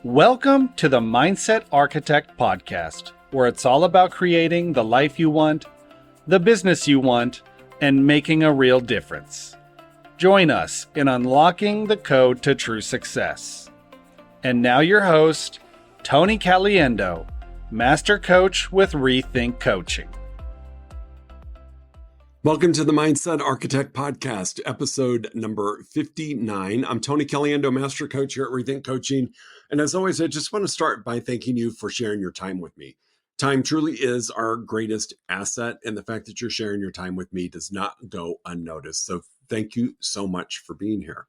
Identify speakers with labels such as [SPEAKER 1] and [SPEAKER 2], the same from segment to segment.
[SPEAKER 1] Welcome to the Mindset Architect podcast, where it's all about creating the life you want, the business you want, and making a real difference. Join us in unlocking the code to true success. And now your host, Tony Caliendo, Master Coach with Rethink Coaching.
[SPEAKER 2] Welcome to the Mindset Architect Podcast, episode number 59. I'm Tony Caliendo, Master Coach here at Rethink Coaching. And as always, I just want to start by thanking you for sharing your time with me. Time truly is our greatest asset, and the fact that you're sharing your time with me does not go unnoticed. So thank you so much for being here.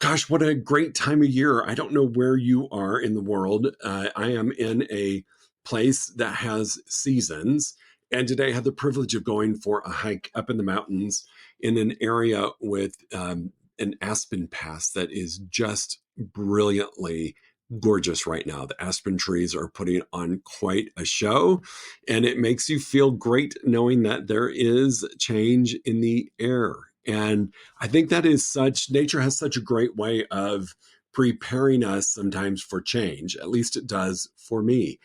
[SPEAKER 2] Gosh, what a great time of year. I don't know where you are in the world. I am in a place that has seasons. And today I had the privilege of going for a hike up in the mountains in an area with an aspen pass that is just brilliantly gorgeous right now. The aspen trees are putting on quite a show, and it makes you feel great knowing that there is change in the air. And I think that is nature has such a great way of preparing us sometimes for change. At least it does for me.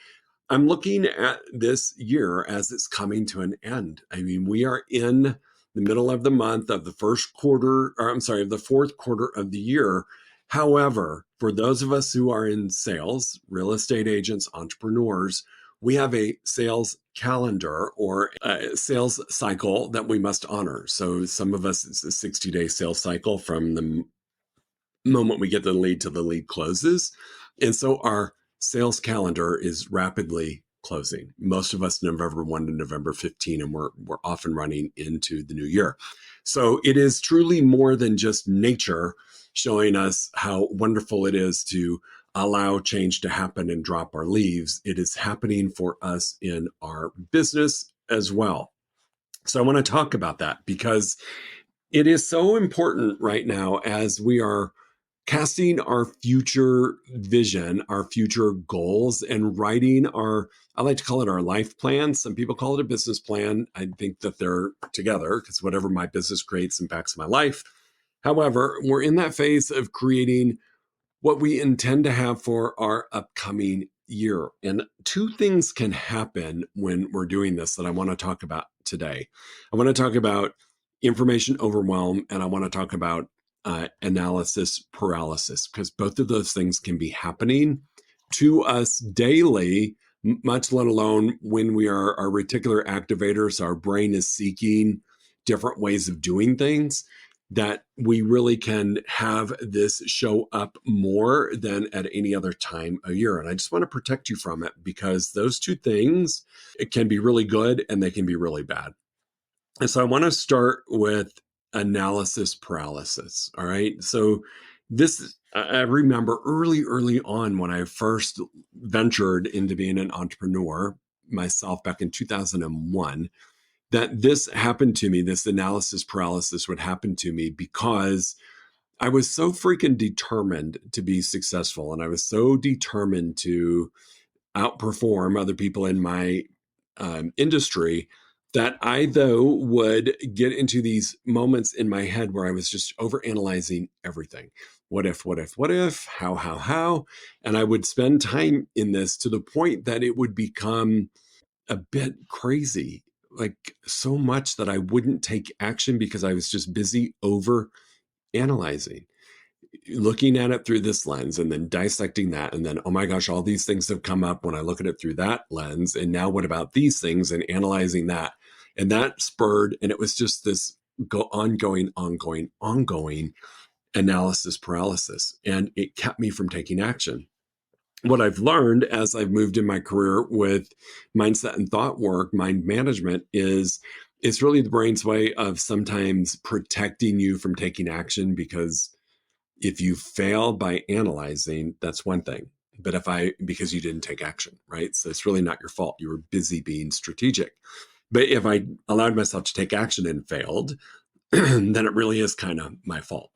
[SPEAKER 2] I'm looking at this year as it's coming to an end. I mean, we are in the middle of the month of the fourth quarter of the year. However, for those of us who are in sales, real estate agents, entrepreneurs, we have a sales calendar or a sales cycle that we must honor. So some of us, it's a 60-day sales cycle from the moment we get the lead till the lead closes. And so our sales calendar is rapidly closing. Most of us November 1 to November 15, and we're off and running into the new year. So it is truly more than just nature showing us how wonderful it is to allow change to happen and drop our leaves. It is happening for us in our business as well. So I want to talk about that because it is so important right now as we are casting our future vision, our future goals, and writing I like to call it our life plan. Some people call it a business plan. I think that they're together because whatever my business creates impacts my life. However, we're in that phase of creating what we intend to have for our upcoming year. And two things can happen when we're doing this that I want to talk about today. I want to talk about information overwhelm, and I want to talk about analysis paralysis, because both of those things can be happening to us daily, much let alone when we are our reticular activators, our brain is seeking different ways of doing things, that we really can have this show up more than at any other time of year. And I just want to protect you from it because those two things, it can be really good and they can be really bad. And so I want to start with analysis paralysis. All right. So I remember early on when I first ventured into being an entrepreneur myself back in 2001, that this happened to me, this analysis paralysis would happen to me because I was so freaking determined to be successful. And I was so determined to outperform other people in my industry that I, though, would get into these moments in my head where I was just overanalyzing everything. What if, how? And I would spend time in this to the point that it would become a bit crazy, like so much that I wouldn't take action because I was just busy overanalyzing, looking at it through this lens and then dissecting that. And then, oh my gosh, all these things have come up when I look at it through that lens. And now what about these things, and analyzing that? And that spurred, and it was just this ongoing analysis paralysis. And it kept me from taking action. What I've learned as I've moved in my career with mindset and thought work, mind management, is it's really the brain's way of sometimes protecting you from taking action, because if you fail by analyzing, that's one thing. But because you didn't take action, right? So it's really not your fault. You were busy being strategic. But if I allowed myself to take action and failed, then it really is kind of my fault.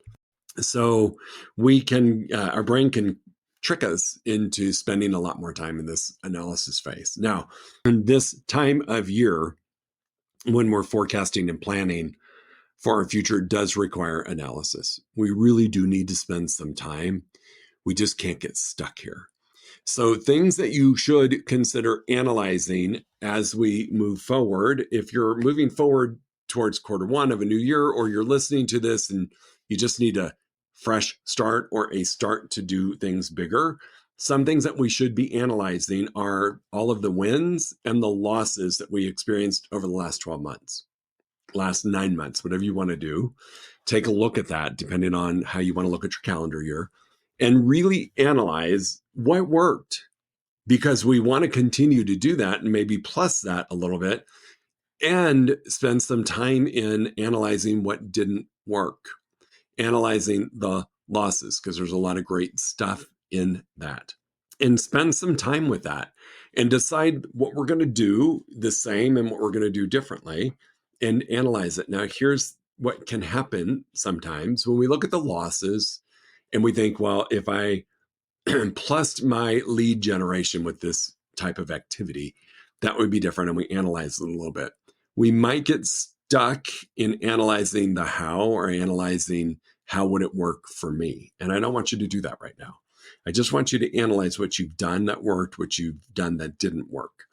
[SPEAKER 2] So our brain can trick us into spending a lot more time in this analysis phase. Now, in this time of year, when we're forecasting and planning for our future, does require analysis. We really do need to spend some time We just can't get stuck here. So things that you should consider analyzing as we move forward, if you're moving forward towards quarter one of a new year, or you're listening to this and you just need a fresh start or a start to do things bigger, some things that we should be analyzing are all of the wins and the losses that we experienced over the last 12 months, last 9 months, whatever you want to do. Take a look at that, depending on how you want to look at your calendar year, and really analyze what worked, because we want to continue to do that and maybe plus that a little bit, and spend some time in analyzing what didn't work, analyzing the losses, because there's a lot of great stuff in that, and spend some time with that and decide what we're going to do the same and what we're going to do differently, and analyze it. Now, here's what can happen sometimes when we look at the losses and we think, well, if I plus my lead generation with this type of activity, that would be different. And we analyze it a little bit. We might get stuck in analyzing the how, or analyzing how would it work for me. And I don't want you to do that right now. I just want you to analyze what you've done that worked, what you've done that didn't work.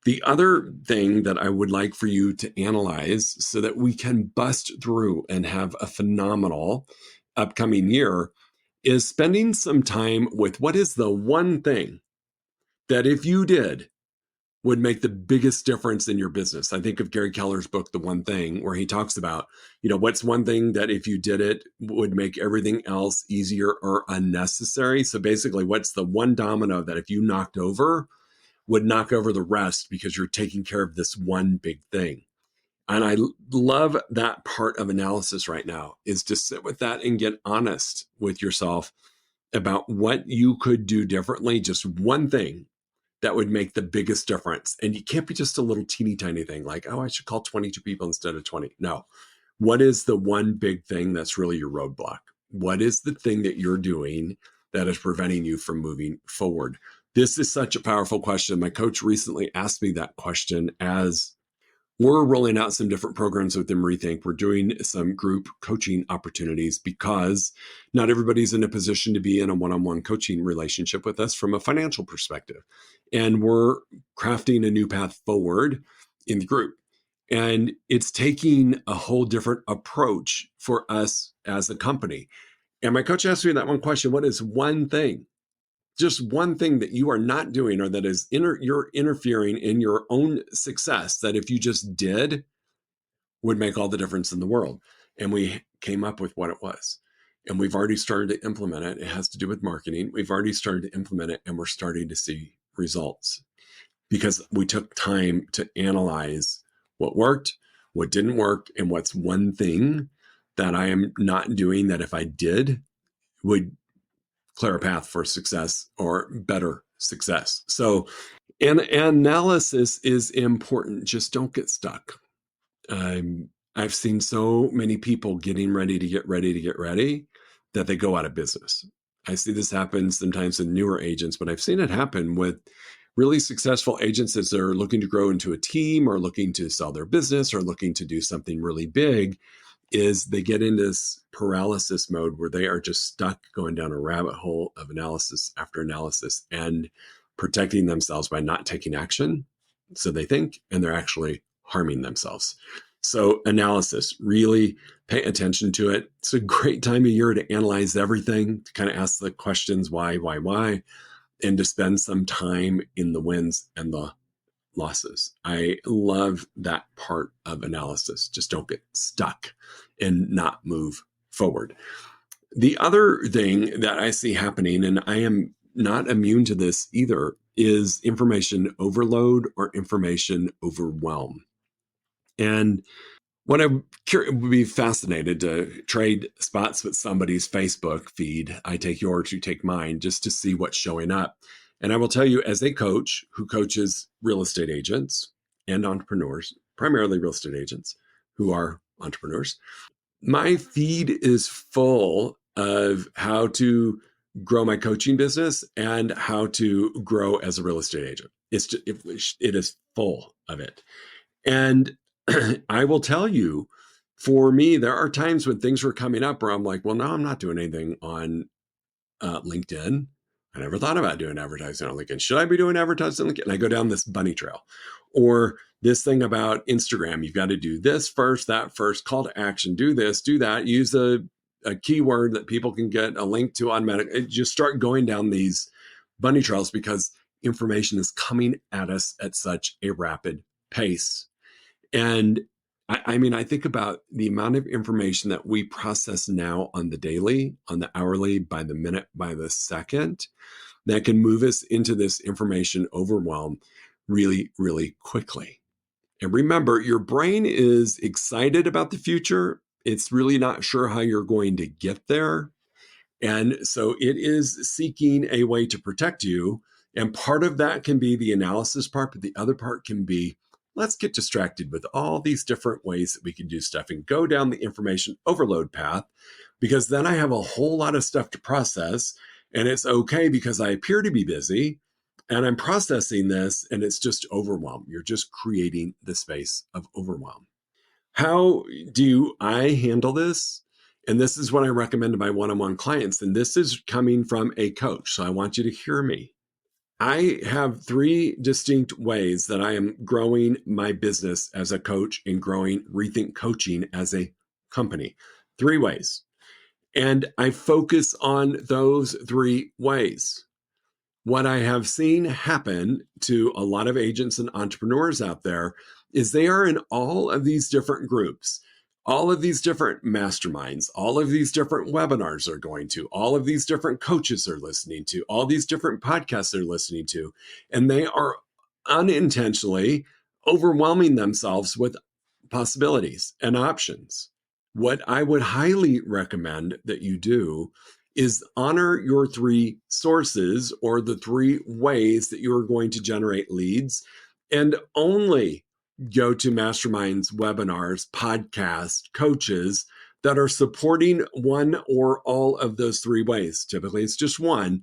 [SPEAKER 2] The other thing that I would like for you to analyze so that we can bust through and have a phenomenal upcoming year is spending some time with what is the one thing that if you did would make the biggest difference in your business. I think of Gary Keller's book, The One Thing, where he talks about, what's one thing that if you did it would make everything else easier or unnecessary. So basically, what's the one domino that if you knocked over would knock over the rest because you're taking care of this one big thing. And I love that part of analysis right now, is to sit with that and get honest with yourself about what you could do differently. Just one thing that would make the biggest difference. And you can't be just a little teeny tiny thing like, oh, I should call 22 people instead of 20. No. What is the one big thing that's really your roadblock? What is the thing that you're doing that is preventing you from moving forward? This is such a powerful question. My coach recently asked me that question as we're rolling out some different programs within Rethink. We're doing some group coaching opportunities because not everybody's in a position to be in a one-on-one coaching relationship with us from a financial perspective. And we're crafting a new path forward in the group. And it's taking a whole different approach for us as a company. And my coach asked me that one question: what is one thing? Just one thing that you are not doing, or that is you're interfering in your own success, that if you just did would make all the difference in the world. And we came up with what it was. And we've already started to implement it. It has to do with marketing. We've already started to implement it, and we're starting to see results because we took time to analyze what worked, what didn't work, and what's one thing that I am not doing that if I did would clear a path for success or better success. So an analysis is important. Just don't get stuck. I've seen so many people getting ready that they go out of business. I see this happen sometimes in newer agents, but I've seen it happen with really successful agents as they're looking to grow into a team or looking to sell their business or looking to do something really big. Is they get into this paralysis mode where they are just stuck going down a rabbit hole of analysis after analysis and protecting themselves by not taking action. So they think, and they're actually harming themselves. So analysis, really pay attention to it. It's a great time of year to analyze everything, to kind of ask the questions, why, and to spend some time in the wins and the losses. I love that part of analysis. Just don't get stuck and not move forward. The other thing that I see happening, and I am not immune to this either, is information overload or information overwhelm. And what I would be fascinated to trade spots with somebody's Facebook feed. I take yours, you take mine, just to see what's showing up. And I will tell you, as a coach who coaches real estate agents and entrepreneurs, primarily real estate agents who are entrepreneurs, my feed is full of how to grow my coaching business and how to grow as a real estate agent. It is full of it. And I will tell you, for me, there are times when things were coming up where I'm like, well, now I'm not doing anything on LinkedIn. I never thought about doing advertising on LinkedIn. Should I be doing advertising on LinkedIn? And I go down this bunny trail. Or this thing about Instagram, you've got to do this first, that first, call to action, do this, do that, use a keyword that people can get a link to automatically. Just start going down these bunny trails because information is coming at us at such a rapid pace. And I mean, I think about the amount of information that we process now on the daily, on the hourly, by the minute, by the second, that can move us into this information overwhelm really, really quickly. And remember, your brain is excited about the future. It's really not sure how you're going to get there. And so it is seeking a way to protect you. And part of that can be the analysis part, but the other part can be, let's get distracted with all these different ways that we can do stuff and go down the information overload path, because then I have a whole lot of stuff to process. And it's okay because I appear to be busy and I'm processing this and it's just overwhelm. You're just creating the space of overwhelm. How do I handle this? And this is what I recommend to my one-on-one clients. And this is coming from a coach. So I want you to hear me. I have 3 distinct ways that I am growing my business as a coach and growing Rethink Coaching as a company. 3 ways. And I focus on those 3 ways. What I have seen happen to a lot of agents and entrepreneurs out there is they are in all of these different groups, all of these different masterminds, all of these different webinars they're going to, all of these different coaches they're listening to, all these different podcasts they're listening to, and they are unintentionally overwhelming themselves with possibilities and options. What I would highly recommend that you do is honor your 3 sources or the 3 ways that you are going to generate leads, and only go to masterminds, webinars, podcasts, coaches that are supporting one or all of those 3 ways. Typically, it's just one,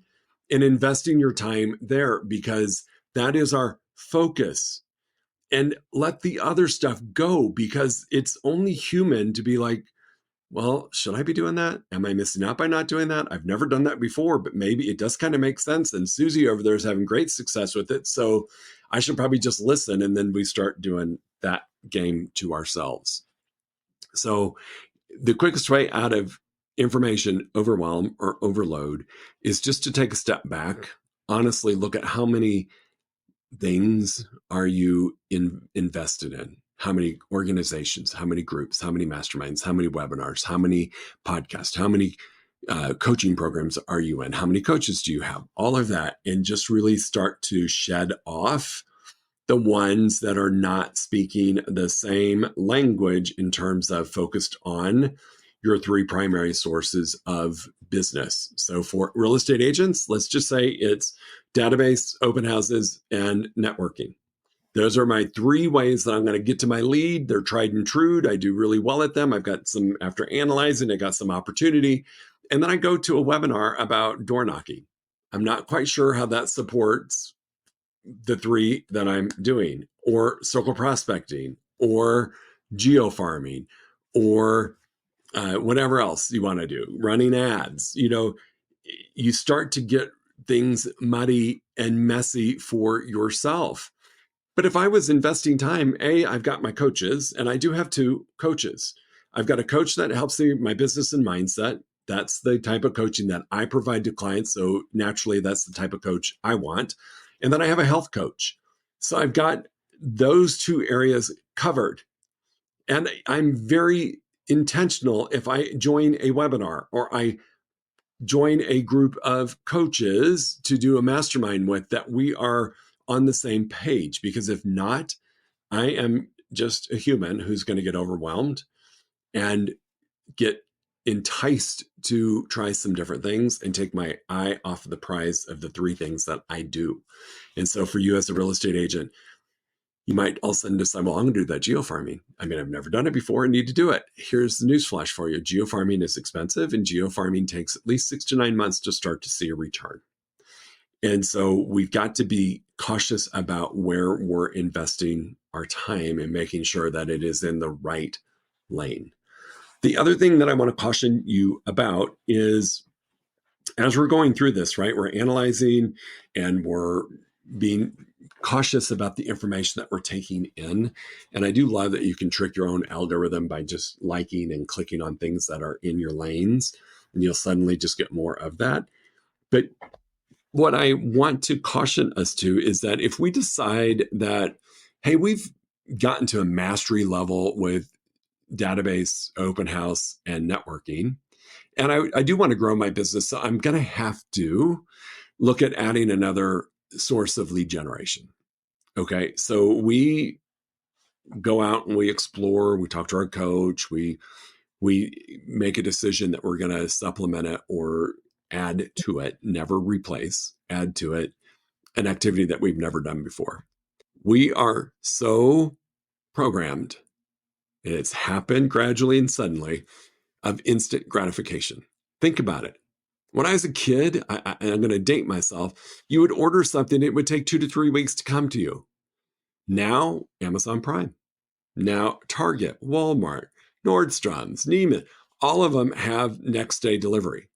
[SPEAKER 2] and investing your time there because that is our focus. And let the other stuff go because it's only human to be like, well, should I be doing that? Am I missing out by not doing that? I've never done that before, but maybe it does kind of make sense. And Susie over there is having great success with it. So I should probably just listen. And then we start doing that game to ourselves. So the quickest way out of information overwhelm or overload is just to take a step back, honestly look at how many things are you invested in. How many organizations, how many groups, how many masterminds, how many webinars, how many podcasts, how many coaching programs are you in? How many coaches do you have? All of that. And just really start to shed off the ones that are not speaking the same language in terms of focused on your 3 primary sources of business. So for real estate agents, let's just say it's database, open houses, and networking. Those are my 3 ways that I'm going to get to my lead. They're tried and true. I do really well at them. I've got some, after analyzing, I got some opportunity. And then I go to a webinar about door knocking. I'm not quite sure how that supports the 3 that I'm doing, or circle prospecting, or geofarming, or whatever else you want to do, running ads. You start to get things muddy and messy for yourself. But if I was investing time, I've got my coaches, and I do have 2 coaches. I've got a coach that helps me with my business and mindset. That's the type of coaching that I provide to clients. So naturally, that's the type of coach I want. And then I have a health coach. So I've got those 2 areas covered. And I'm very intentional if I join a webinar or I join a group of coaches to do a mastermind with, that we are on the same page. Because if not, I am just a human who's going to get overwhelmed and get enticed to try some different things and take my eye off of the prize of the 3 things that I do. And so for you as a real estate agent, you might all of a sudden decide, well, I'm going to do that geofarming. I mean, I've never done it before and need to do it. Here's the newsflash for you. Geofarming is expensive, and geofarming takes at least 6 to 9 months to start to see a return. And so we've got to be cautious about where we're investing our time and making sure that it is in the right lane. The other thing that I want to caution you about is as we're going through this, right, we're analyzing and we're being cautious about the information that we're taking in. And I do love that you can trick your own algorithm by just liking and clicking on things that are in your lanes, and you'll suddenly just get more of that. But what I want to caution us to is that if we decide that, hey, we've gotten to a mastery level with database, open house, and networking, and I do want to grow my business, so I'm going to have to look at adding another source of lead generation. Okay, so we go out and we explore, we talk to our coach, we make a decision that we're going to supplement it or add to it, never replace, add to it an activity that we've never done before. We are so programmed, and it's happened gradually and suddenly, of instant gratification. Think about it. When I was a kid, I'm going to date myself, you would order something, it would take 2 to 3 weeks to come to you. Now, Amazon Prime. Now, Target, Walmart, Nordstrom's, Neiman, all of them have next day delivery.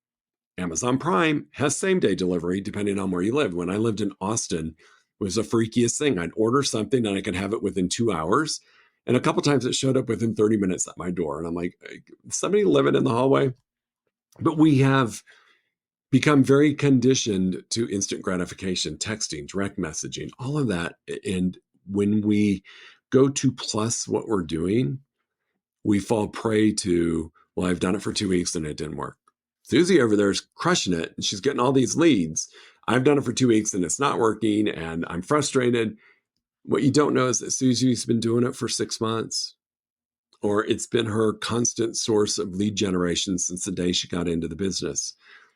[SPEAKER 2] Amazon Prime has same day delivery depending on where you live. When I lived in Austin, it was the freakiest thing. I'd order something and I could have it within 2 hours. And a couple times it showed up within 30 minutes at my door. And I'm like, somebody living in the hallway? But we have become very conditioned to instant gratification, texting, direct messaging, all of that. And when we go to plus what we're doing, we fall prey to, well, I've done it for 2 weeks and it didn't work. Susie over there is crushing it and she's getting all these leads. I've done it for 2 weeks and it's not working and I'm frustrated. What you don't know is that Susie's been doing it for 6 months, or it's been her constant source of lead generation since the day she got into the business.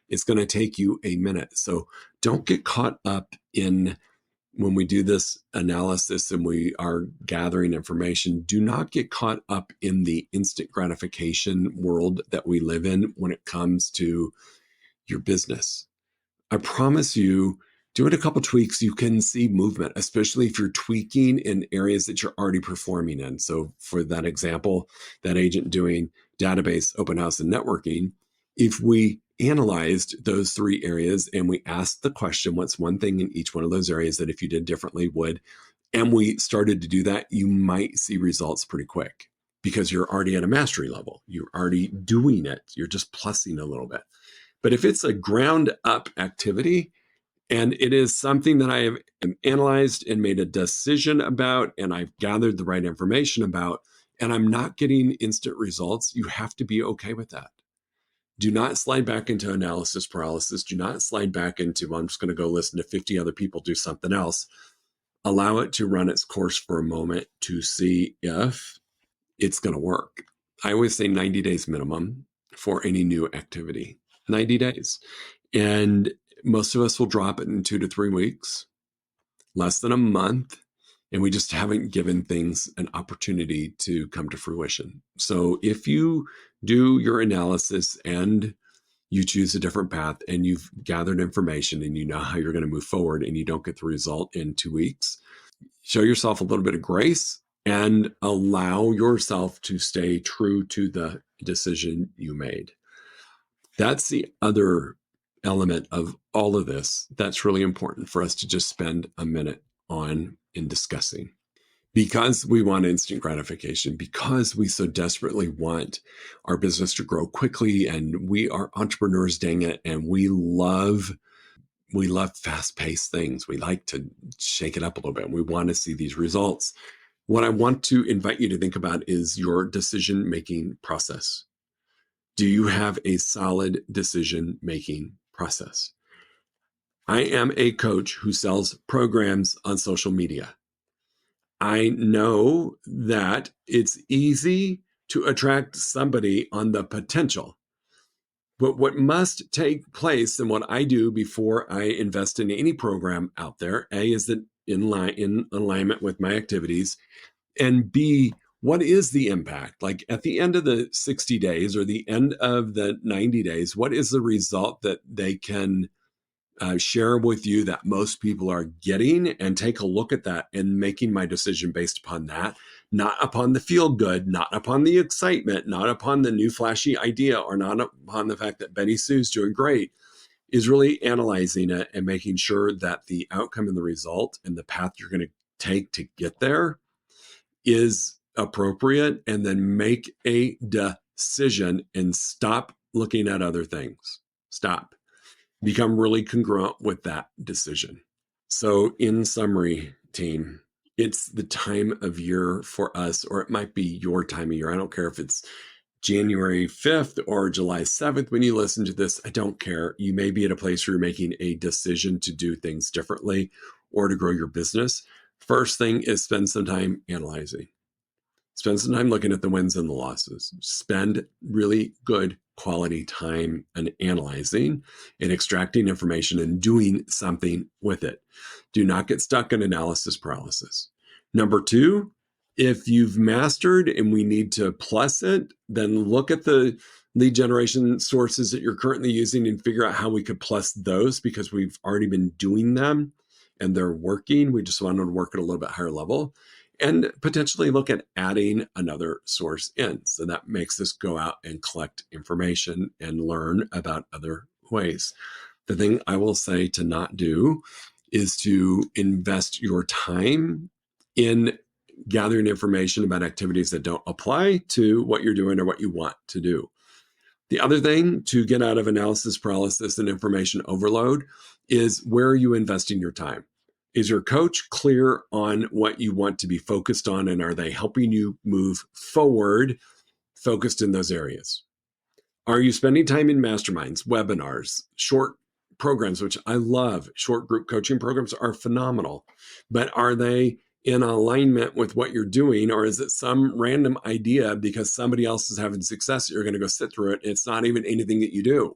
[SPEAKER 2] It's going to take you a minute. So don't get caught up in, when we do this analysis and we are gathering information, do not get caught up in the instant gratification world that we live in when it comes to your business. I promise you, do it a couple tweaks, you can see movement, especially if you're tweaking in areas that you're already performing in. So for that example, that agent doing database, open house, and networking, if we analyzed those 3 areas and we asked the question, what's one thing in each one of those areas that if you did differently would, and we started to do that, you might see results pretty quick because you're already at a mastery level. You're already doing it. You're just plussing a little bit. But if it's a ground up activity and it is something that I have analyzed and made a decision about, and I've gathered the right information about, and I'm not getting instant results, you have to be okay with that. Do not slide back into analysis paralysis. Do not slide back into, well, I'm just going to go listen to 50 other people do something else. Allow it to run its course for a moment to see if it's going to work. I always say 90 days minimum for any new activity. 90 days. And most of us will drop it in 2 to 3 weeks, less than a month. And we just haven't given things an opportunity to come to fruition. So if you do your analysis and you choose a different path and you've gathered information and you know how you're going to move forward and you don't get the result in 2 weeks, show yourself a little bit of grace and allow yourself to stay true to the decision you made. That's the other element of all of this that's really important for us to just spend a minute on in discussing. Because we want instant gratification, because we so desperately want our business to grow quickly, and we are entrepreneurs, dang it, and we love fast-paced things. We like to shake it up a little bit. We want to see these results. What I want to invite you to think about is your decision-making process. Do you have a solid decision-making process? I am a coach who sells programs on social media. I know that it's easy to attract somebody on the potential. But what must take place and what I do before I invest in any program out there, A, is that in alignment with my activities, and B, what is the impact? Like at the end of the 60 days or the end of the 90 days, what is the result that they can share with you that most people are getting, and take a look at that and making my decision based upon that, not upon the feel good, not upon the excitement, not upon the new flashy idea, or not upon the fact that Betty Sue's doing great. is really analyzing it and making sure that the outcome and the result and the path you're going to take to get there is appropriate, and then make a decision and stop looking at other things. Stop. Become really congruent with that decision. So in summary, team, it's the time of year for us, or it might be your time of year. I don't care if it's January 5th or July 7th when you listen to this. I don't care. You may be at a place where you're making a decision to do things differently or to grow your business. First thing is spend some time analyzing. Spend some time looking at the wins and the losses. Spend really good quality time and analyzing and extracting information and doing something with it. Do not get stuck in analysis paralysis. Number two, if you've mastered and we need to plus it, then look at the lead generation sources that you're currently using and figure out how we could plus those, because we've already been doing them and they're working. We just want to work at a little bit higher level, and potentially look at adding another source in. So that makes us go out and collect information and learn about other ways. The thing I will say to not do is to invest your time in gathering information about activities that don't apply to what you're doing or what you want to do. The other thing to get out of analysis paralysis and information overload is, where are you investing your time? Is your coach clear on what you want to be focused on, and are they helping you move forward focused in those areas? Are you spending time in masterminds, webinars, short programs, which I love? Short group coaching programs are phenomenal, but are they in alignment with what you're doing, or is it some random idea because somebody else is having success, you're going to go sit through it? It's not even anything that you do.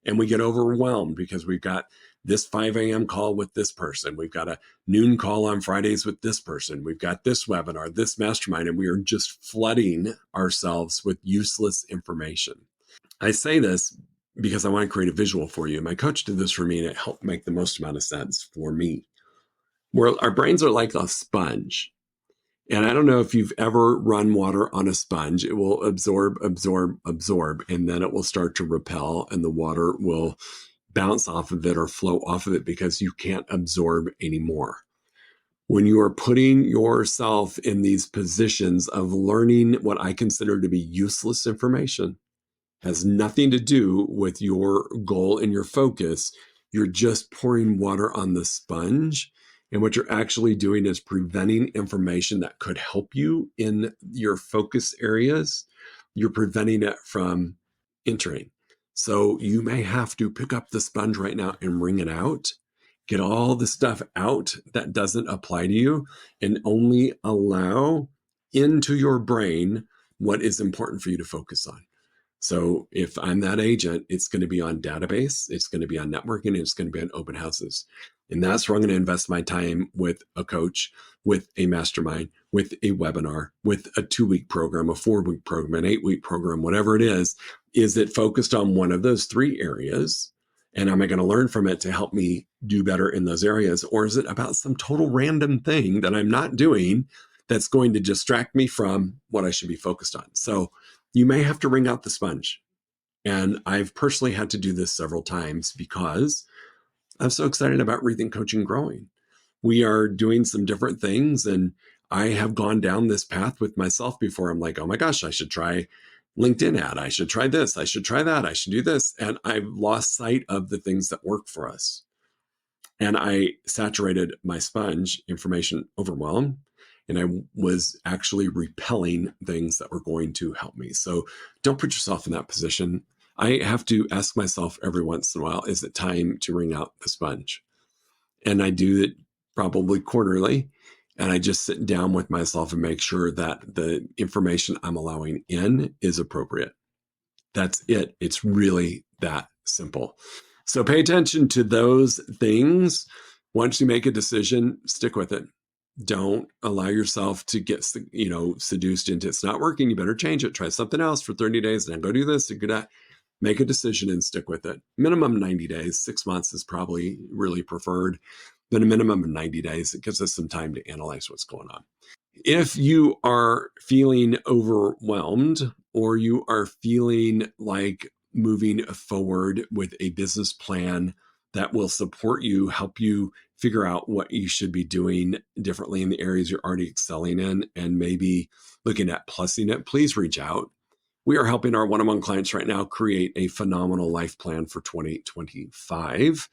[SPEAKER 2] And we get overwhelmed because we've got this 5 a.m. call with this person. We've got a noon call on Fridays with this person. We've got this webinar, this mastermind, and we are just flooding ourselves with useless information. I say this because I want to create a visual for you. My coach did this for me, and it helped make the most amount of sense for me. Where our brains are like a sponge. And I don't know if you've ever run water on a sponge. It will absorb, and then it will start to repel, and the water will bounce off of it or flow off of it because you can't absorb anymore. When you are putting yourself in these positions of learning what I consider to be useless information, has nothing to do with your goal and your focus, you're just pouring water on the sponge. And what you're actually doing is preventing information that could help you in your focus areas. You're preventing it from entering. So you may have to pick up the sponge right now and wring it out, get all the stuff out that doesn't apply to you, and only allow into your brain what is important for you to focus on. So if I'm that agent, it's going to be on database, it's going to be on networking, it's going to be on open houses. And that's where I'm going to invest my time with a coach, with a mastermind, with a webinar, with a 2-week program, a 4-week program, an 8-week program, whatever it is. Is it focused on one of those 3 areas? And am I going to learn from it to help me do better in those areas? Or is it about some total random thing that I'm not doing that's going to distract me from what I should be focused on? So you may have to wring out the sponge. And I've personally had to do this several times because I'm so excited about Rethink Coaching growing. We are doing some different things, and I have gone down this path with myself before. I'm like, oh my gosh, I should try LinkedIn ad. I should try this. I should try that. I should do this. And I've lost sight of the things that work for us. And I saturated my sponge, information overwhelm, and I was actually repelling things that were going to help me. So don't put yourself in that position. I have to ask myself every once in a while, is it time to wring out the sponge? And I do it probably quarterly. And I just sit down with myself and make sure that the information I'm allowing in is appropriate. That's it. It's really that simple. So pay attention to those things. Once you make a decision, stick with it. Don't allow yourself to get, seduced into it's not working. You better change it. Try something else for 30 days and then go do this and go that. Make a decision and stick with it. Minimum 90 days. 6 months is probably really preferred, but a minimum of 90 days. It gives us some time to analyze what's going on. If you are feeling overwhelmed or you are feeling like moving forward with a business plan that will support you, help you figure out what you should be doing differently in the areas you're already excelling in, and maybe looking at plussing it, please reach out. We are helping our one-on-one clients right now create a phenomenal life plan for 2025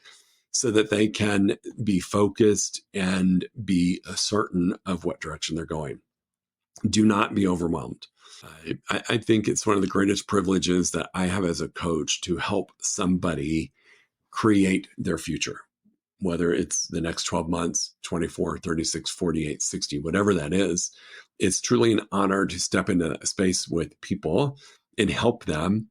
[SPEAKER 2] so that they can be focused and be certain of what direction they're going. Do not be overwhelmed. I think it's one of the greatest privileges that I have as a coach to help somebody create their future, whether it's the next 12 months, 24, 36, 48, 60, whatever that is. It's truly an honor to step into that space with people and help them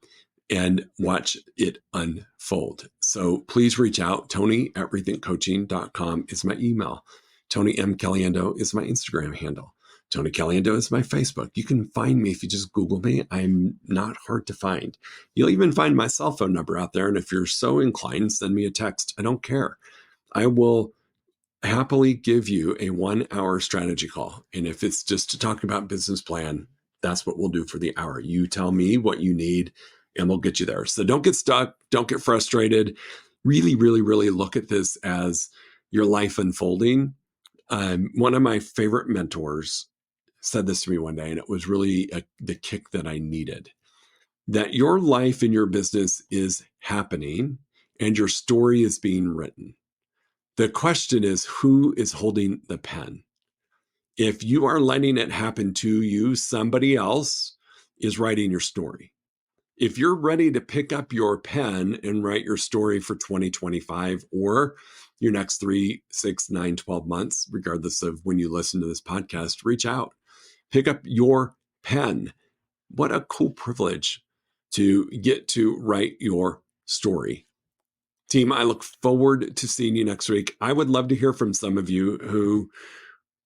[SPEAKER 2] and watch it unfold. So please reach out. Tony@rethinkcoaching.com is my email. Tony M. Caliendo is my Instagram handle. Tony Caliendo is my Facebook. You can find me if you just Google me. I'm not hard to find. You'll even find my cell phone number out there. And if you're so inclined, send me a text. I don't care. I will happily give you a 1-hour strategy call. And if it's just to talk about business plan, that's what we'll do for the hour. You tell me what you need and we'll get you there. So don't get stuck. Don't get frustrated. Really, really, really look at this as your life unfolding. One of my favorite mentors said this to me one day, and it was really the kick that I needed, that your life and your business is happening and your story is being written. The question is, who is holding the pen? If you are letting it happen to you, somebody else is writing your story. If you're ready to pick up your pen and write your story for 2025 or your next 3, 6, 9, 12 months, regardless of when you listen to this podcast, reach out. Pick up your pen. What a cool privilege to get to write your story. Team, I look forward to seeing you next week. I would love to hear from some of you who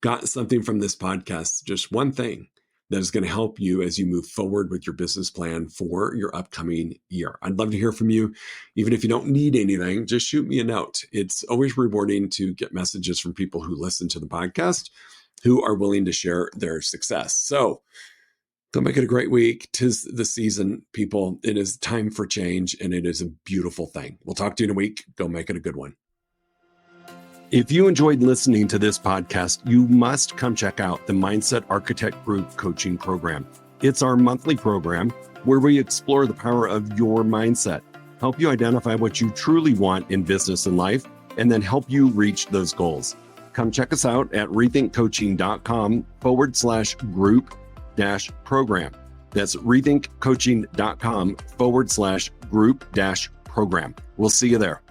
[SPEAKER 2] got something from this podcast, just one thing that is going to help you as you move forward with your business plan for your upcoming year. I'd love to hear from you. Even if you don't need anything, just shoot me a note. It's always rewarding to get messages from people who listen to the podcast, who are willing to share their success. So go make it a great week. 'Tis the season, people. It is time for change, and it is a beautiful thing. We'll talk to you in a week. Go make it a good one. If you enjoyed listening to this podcast, you must come check out the Mindset Architect Group Coaching Program. It's our monthly program where we explore the power of your mindset, help you identify what you truly want in business and life, and then help you reach those goals. Come check us out at rethinkcoaching.com/group-program. That's rethinkcoaching.com/group-program. We'll see you there.